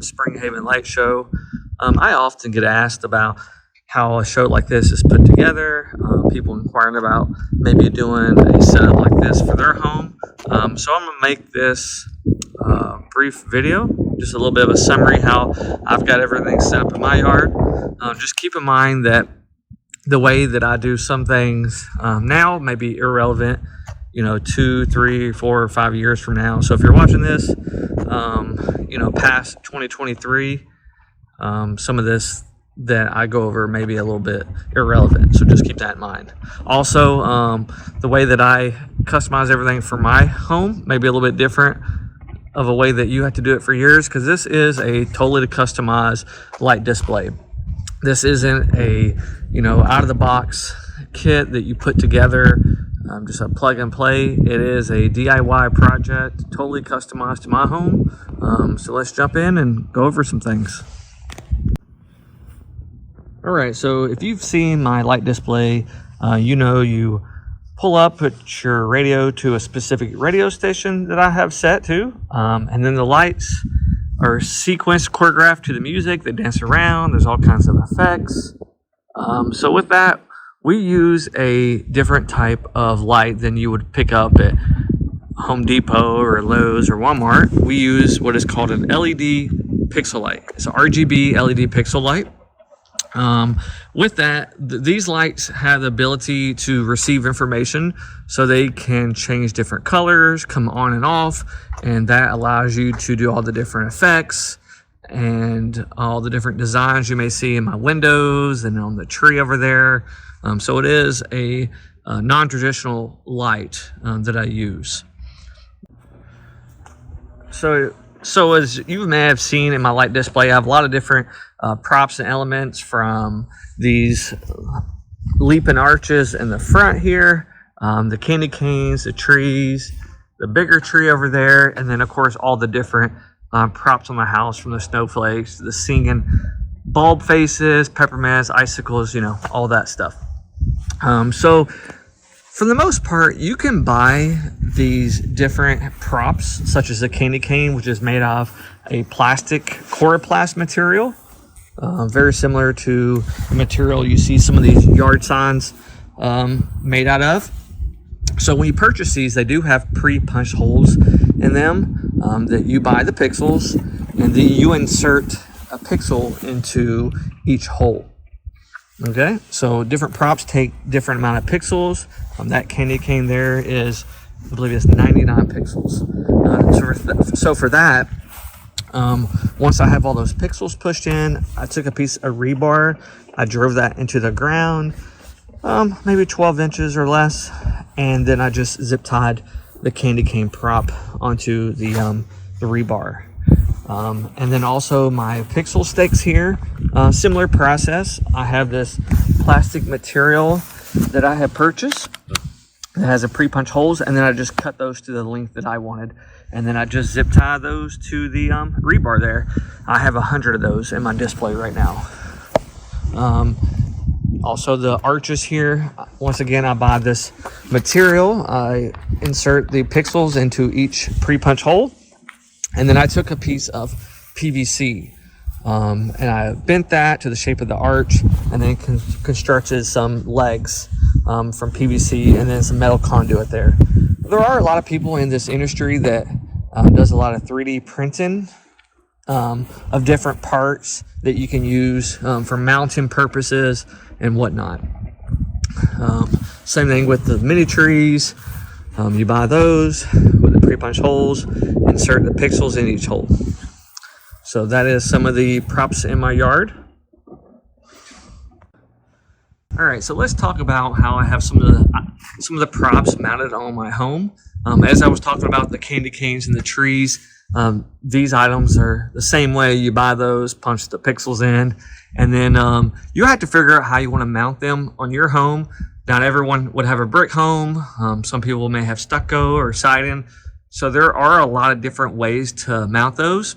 Spring Haven Light Show. I often get asked about how a show like this is put together. People inquiring about maybe doing a setup like this for their home. So I'm going to make this brief video, just a little bit of a summary how I've got everything set up in my yard. Just keep in mind that the way that I do some things now may be irrelevant, 2, 3, 4, 5 years from now. So if you're watching this, past 2023, some of this that I go over may be a little bit irrelevant. So just keep that in mind. Also, the way that I customize everything for my home may be a little bit different of a way that you have to do it for yours, because this is a totally customized light display. This isn't a, out of the box kit that you put together, just a plug and play. It is a DIY project, totally customized to my home. So let's jump in and go over some things. All right, so if you've seen my light display, you pull up, put your radio to a specific radio station that I have set to, and then the lights are sequenced, choreographed to the music. They dance around. There's all kinds of effects. So with that, we use a different type of light than you would pick up at Home Depot or Lowe's or Walmart. We use what is called an LED pixel light. It's an RGB LED pixel light. With that, these lights have the ability to receive information, so they can change different colors, come on and off, and that allows you to do all the different effects and all the different designs you may see in my windows and on the tree over there. So it is a non-traditional light that I use. So as you may have seen in my light display, I have a lot of different props and elements, from these leaping arches in the front here, the candy canes, the trees, the bigger tree over there, and then of course all the different props on the house, from the snowflakes to the singing bulb faces, peppermints, icicles, all that stuff. So for the most part, you can buy these different props, such as the candy cane, which is made of a plastic coroplast material, very similar to the material you see some of these yard signs made out of. So when you purchase these, they do have pre-punched holes in them that you buy the pixels, and then you insert a pixel into each hole. Okay, so different props take different amount of pixels. That candy cane there is, I believe it's 99 pixels. So for that, once I have all those pixels pushed in, I took a piece of rebar, I drove that into the ground, maybe 12 inches or less, and then I just zip tied the candy cane prop onto the rebar. And then also my pixel sticks here, similar process. I have this plastic material that I have purchased that has a pre-punch holes, and then I just cut those to the length that I wanted, and then I just zip tie those to the rebar there. I have 100 of those in my display right now. Also the arches here, once again, I buy this material. I insert the pixels into each pre-punch hole, and then I took a piece of PVC and I bent that to the shape of the arch, and then constructed some legs from PVC, and then some metal conduit there. There are a lot of people in this industry that does a lot of 3D printing of different parts that you can use for mounting purposes and whatnot. Same thing with the mini trees. You buy those with the pre-punch holes, insert the pixels in each hole. So that is some of the props in my yard. All right, so let's talk about how I have some of the props mounted on my home. As I was talking about the candy canes and the trees, these items are the same way. You buy those, punch the pixels in, and then you have to figure out how you want to mount them on your home. Not everyone would have a brick home. Some people may have stucco or siding. So there are a lot of different ways to mount those.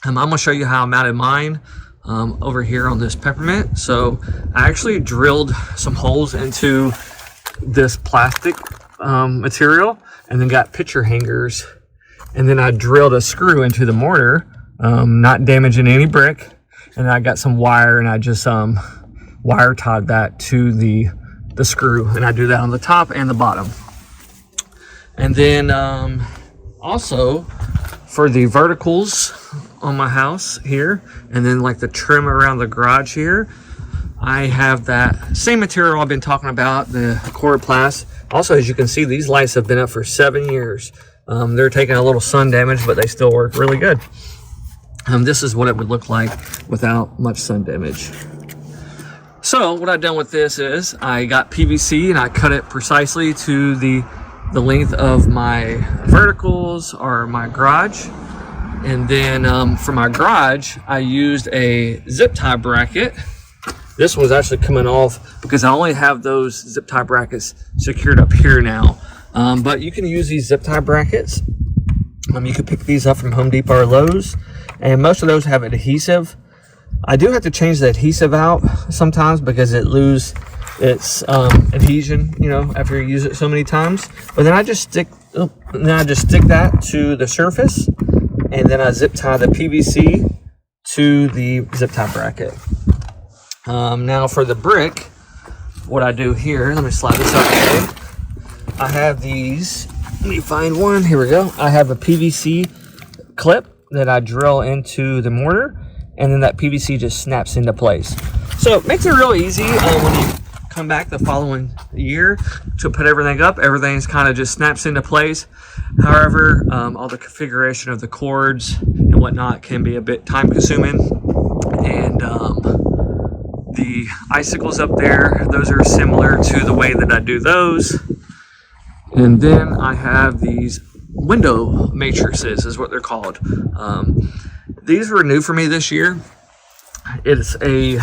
I'm going to show you how I mounted mine over here on this peppermint. So I actually drilled some holes into this plastic material, and then got picture hangers, and then I drilled a screw into the mortar not damaging any brick. And I got some wire, and I just wire tied that to the screw, and I do that on the top and the bottom. And then also for the verticals on my house here, and then like the trim around the garage here, I have that same material I've been talking about, the coroplast. Also, as you can see, these lights have been up for 7 years. They're taking a little sun damage, but they still work really good. This is what it would look like without much sun damage. So what I've done with this is I got PVC and I cut it precisely to the length of my verticals or my garage. And then for my garage, I used a zip tie bracket. This was actually coming off because I only have those zip tie brackets secured up here now. But you can use these zip tie brackets. You can pick these up from Home Depot or Lowe's, and most of those have adhesive. I do have to change the adhesive out sometimes because it loses its adhesion, you know, after you use it so many times. But then I just stick that to the surface, and then I zip tie the PVC to the zip tie bracket. Now for the brick, what I do here, let me slide this up here. I have these, let me find one, here we go. I have a PVC clip that I drill into the mortar, and then that PVC just snaps into place. So it makes it real easy when you come back the following year to put everything up. Everything's kind of just snaps into place. However, all the configuration of the cords and whatnot can be a bit time consuming. And the icicles up there, those are similar to the way that I do those. And then I have these window matrices is what they're called. These were new for me this year. It's a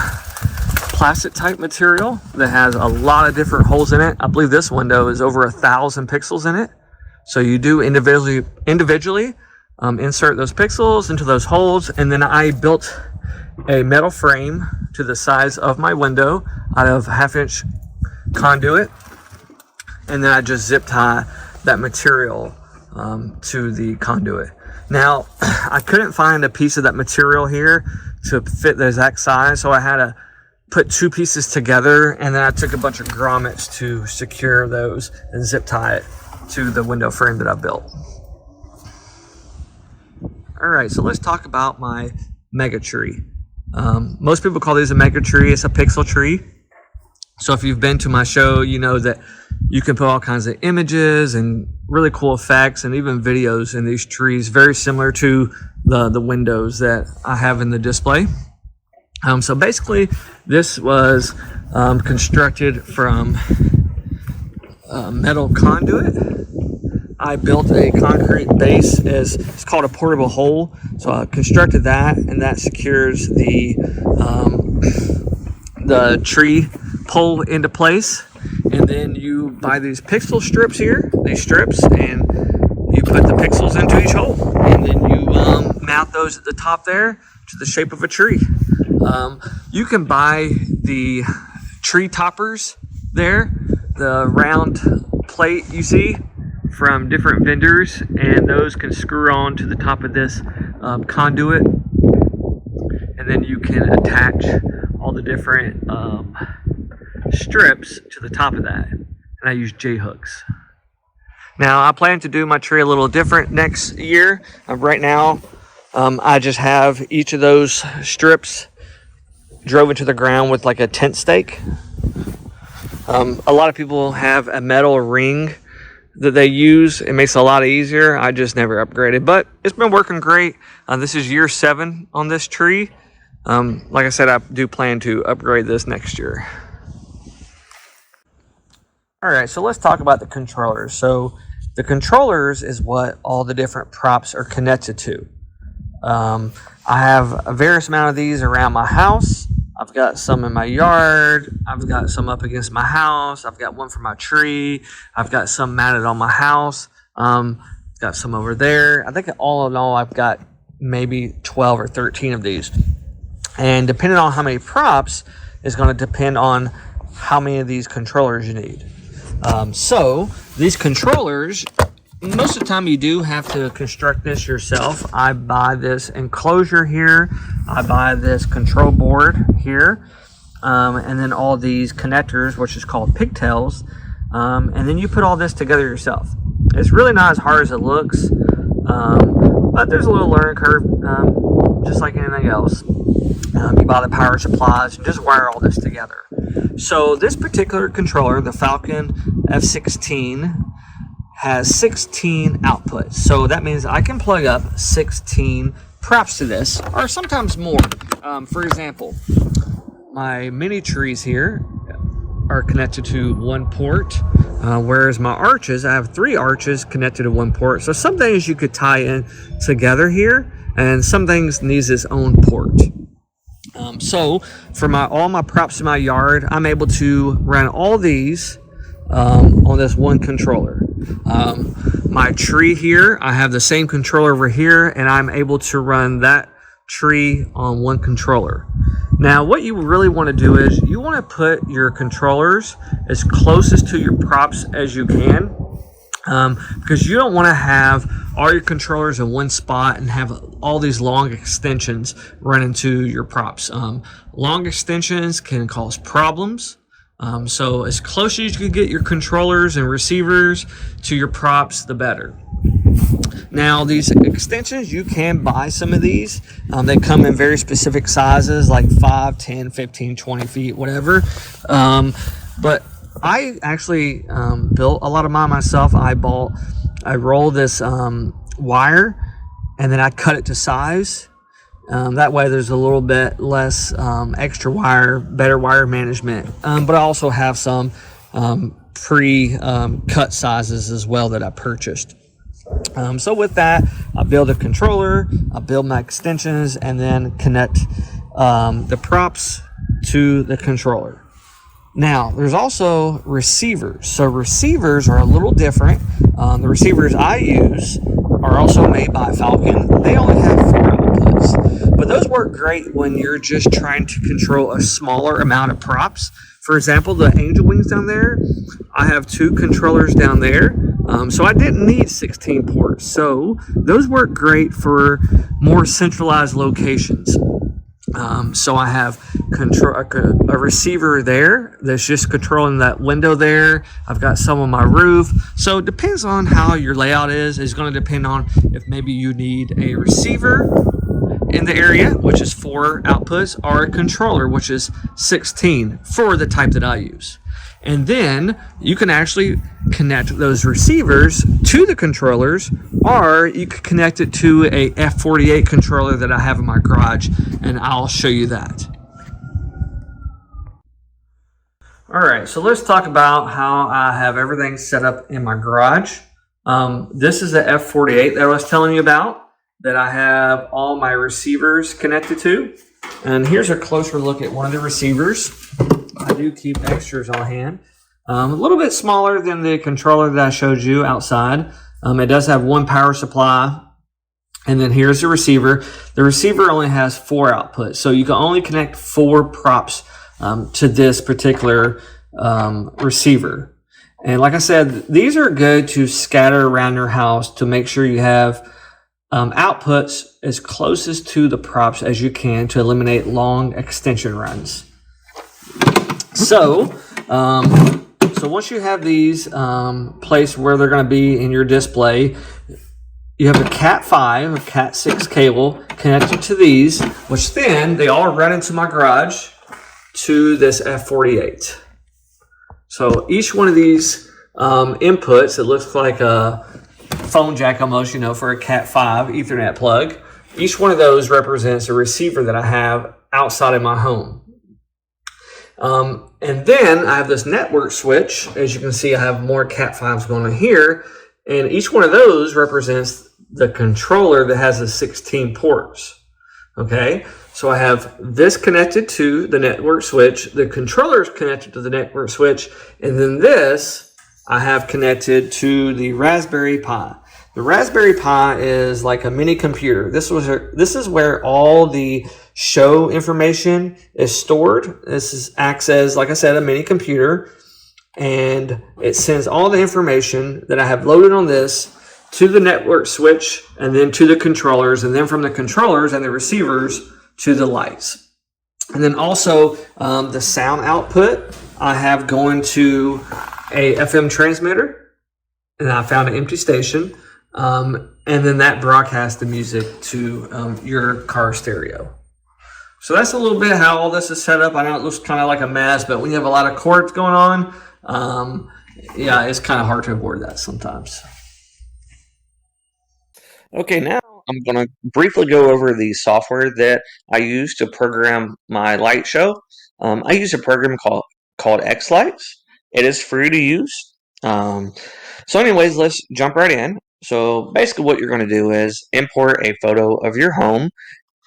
plastic type material that has a lot of different holes in it. I believe this window is over 1,000 pixels in it. So you do individually insert those pixels into those holes, and then I built a metal frame to the size of my window out of 1/2-inch conduit, and then I just zip tie that material to the conduit. Now, I couldn't find a piece of that material here to fit the exact size, so I had to put 2 pieces together, and then I took a bunch of grommets to secure those and zip tie it to the window frame that I built. All right, so let's talk about my mega tree. Most people call these a mega tree. It's a pixel tree. So if you've been to my show, you know that you can put all kinds of images and really cool effects and even videos in these trees, very similar to the windows that I have in the display. So basically, this was constructed from metal conduit. I built a concrete base, it's called a portable hole. So I constructed that, and that secures the tree pole into place. And then you buy these pixel strips here, these strips, and you put the pixels into each hole, and then you mount those at the top there to the shape of a tree. You can buy the tree toppers there, the round plate you see from different vendors, and those can screw on to the top of this conduit, and then you can attach all the different strips to the top of that, and I use J-hooks. Now I plan to do my tree a little different next year. Right now I just have each of those strips drove into the ground with like a tent stake. A lot of people have a metal ring that they use. It makes it a lot easier. I just never upgraded, but it's been working great. This is year 7 on this tree. Like I said, I do plan to upgrade this next year. All right, so let's talk about the controllers. So the controllers is what all the different props are connected to. I have a various amount of these around my house. I've got some in my yard. I've got some up against my house. I've got one for my tree. I've got some mounted on my house. Got some over there. I think all in all, I've got maybe 12 or 13 of these. And depending on how many props is going to depend on how many of these controllers you need. So these controllers most of the time you do have to construct this yourself. I buy this enclosure here, I buy this control board here, and then all these connectors, which is called pigtails, and then you put all this together yourself. It's really not as hard as it looks, but there's a little learning curve, just like anything else. You buy the power supplies and just wire all this together. So this particular controller, the Falcon F16, has 16 outputs. So that means I can plug up 16 props to this, or sometimes more. For example, my mini trees here are connected to one port, whereas my arches, I have 3 arches connected to one port. So some things you could tie in together here, and some things needs its own port. So for all my props in my yard, I'm able to run all these on this one controller. My tree here, I have the same controller over here, and I'm able to run that tree on one controller. Now what you really want to do is you want to put your controllers as closest to your props as you can, because you don't want to have all your controllers in one spot and have all these long extensions run into your props. Long extensions can cause problems. So as close as you can get your controllers and receivers to your props, the better. Now these extensions, you can buy some of these. They come in very specific sizes, like 5, 10, 15, 20 feet, whatever. But I actually built a lot of mine myself. I roll this wire, and then I cut it to size. That way there's a little bit less extra wire, better wire management. But I also have some pre-cut sizes as well that I purchased. So with that, I build a controller, I build my extensions, and then connect the props to the controller. Now, there's also receivers. So receivers are a little different. The receivers I use are also made by Falcon. They only have 4 outputs, but those work great when you're just trying to control a smaller amount of props. For example, the angel wings down there, I have 2 controllers down there, so I didn't need 16 ports. So those work great for more centralized locations. So I have a receiver there that's just controlling that window there. I've got some on my roof. So it depends on how your layout is. It's going to depend on if maybe you need a receiver in the area, which is 4 outputs, or a controller, which is 16 for the type that I use. And then you can actually connect those receivers to the controllers, or you could connect it to a F48 controller that I have in my garage, and I'll show you that. All right, so let's talk about how I have everything set up in my garage. This is the F48 that I was telling you about, that I have all my receivers connected to. And here's a closer look at one of the receivers. I do keep extras on hand. A little bit smaller than the controller that I showed you outside. It does have 1 power supply. And then here's the receiver. The receiver only has 4 outputs, so you can only connect 4 props to this particular receiver. And like I said, these are good to scatter around your house to make sure you have outputs as closest to the props as you can to eliminate long extension runs. So once you have these placed where they're going to be in your display, you have a Cat 5 or Cat 6 cable connected to these, which then they all run into my garage to this F48. So each one of these inputs, it looks like a phone jack almost, for a Cat 5 Ethernet plug. Each one of those represents a receiver that I have outside of my home. And then I have this network switch. As you can see, I have more Cat 5s going on here, and each one of those represents the controller that has the 16 ports. Okay, so I have this connected to the network switch, the controller is connected to the network switch, and then this I have connected to the Raspberry Pi. The Raspberry Pi is like a mini computer. This is where all the show information is stored. Acts as, like I said, a mini computer, and it sends all the information that I have loaded on this to the network switch, and then to the controllers, and then from the controllers and the receivers to the lights. And then also the sound output I have going to a FM transmitter, and I found an empty station, and then that broadcasts the music to your car stereo. So that's a little bit how all this is set up. I know it looks kind of like a mess, but when you have a lot of cords going on, yeah, it's kind of hard to avoid that sometimes. Okay, now I'm going to briefly go over the software that I use to program my light show. I use a program called xLights. It is free to use. So anyways, let's jump right in. So basically what you're going to do is import a photo of your home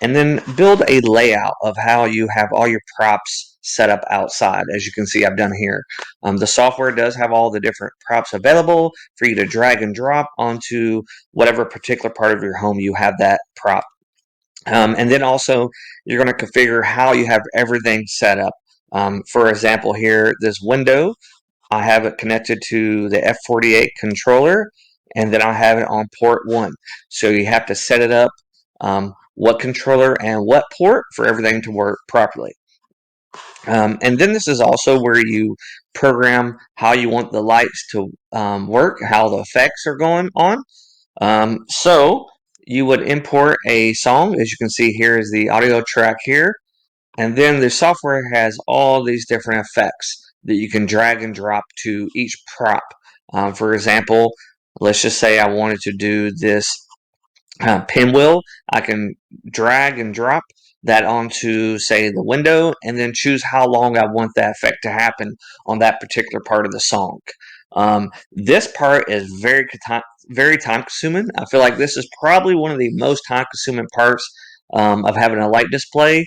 and then build a layout of how you have all your props set up outside. As you can see, I've done here. The software does have all the different props available for you to drag and drop onto whatever particular part of your home you have that prop. And then also, you're going to configure how you have everything set up. For example, here, this window, I have it connected to the F48 controller, and then I have it on port 1. So you have to set it up, what controller and what port for everything to work properly. And then this is also where you program how you want the lights to work, how the effects are going on. So you would import a song. As you can see, here is the audio track here. And then the software has all these different effects that you can drag and drop to each prop. For example, let's just say I wanted to do this pinwheel. I can drag and drop that onto, say, the window, and then choose how long I want that effect to happen on that particular part of the song. This part is very time consuming. I feel like this is probably one of the most time consuming parts of having a light display,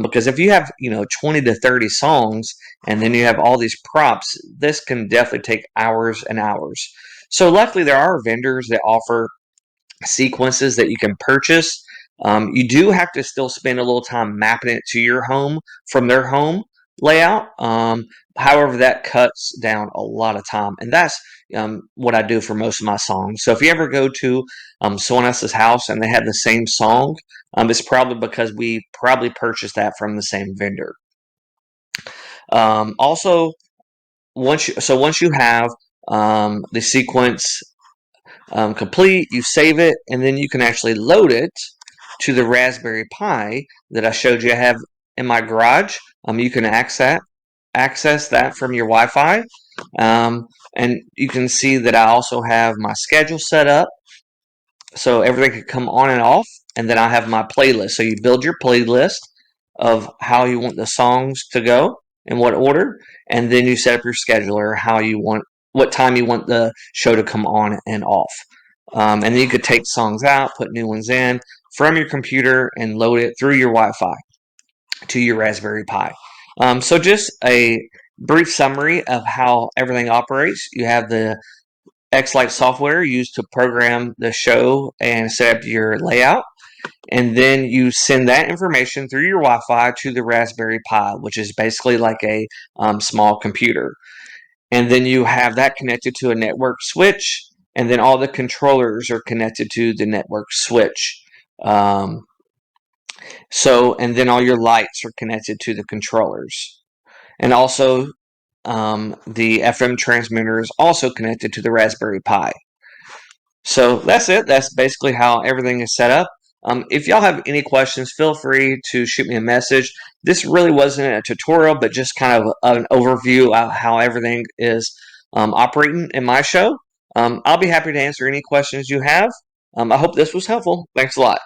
because if you have 20 to 30 songs and then you have all these props, this can definitely take hours and hours. So luckily there are vendors that offer sequences that you can purchase. You do have to still spend a little time mapping it to your home from their home layout. However, that cuts down a lot of time, and that's what I do for most of my songs. So if you ever go to someone else's house and they have the same song, it's probably because we probably purchased that from the same vendor. Also, once you have the sequence complete, you save it, and then you can actually load it to the Raspberry Pi that I showed you I have in my garage. You can access that from your Wi-Fi, and you can see that I also have my schedule set up so everything can come on and off, and then I have my playlist. So you build your playlist of how you want the songs to go, in what order, and then you set up your scheduler, what time you want the show to come on and off. And then you could take songs out, put new ones in from your computer, and load it through your Wi-Fi to your Raspberry Pi. So just a brief summary of how everything operates. You have the xLights software used to program the show and set up your layout. And then you send that information through your Wi-Fi to the Raspberry Pi, which is basically like a small computer. And then you have that connected to a network switch, and then all the controllers are connected to the network switch. And then all your lights are connected to the controllers. And also, the FM transmitter is also connected to the Raspberry Pi. So that's it. That's basically how everything is set up. If y'all have any questions, feel free to shoot me a message. This really wasn't a tutorial, but just kind of an overview of how everything is operating in my show. I'll be happy to answer any questions you have. I hope this was helpful. Thanks a lot.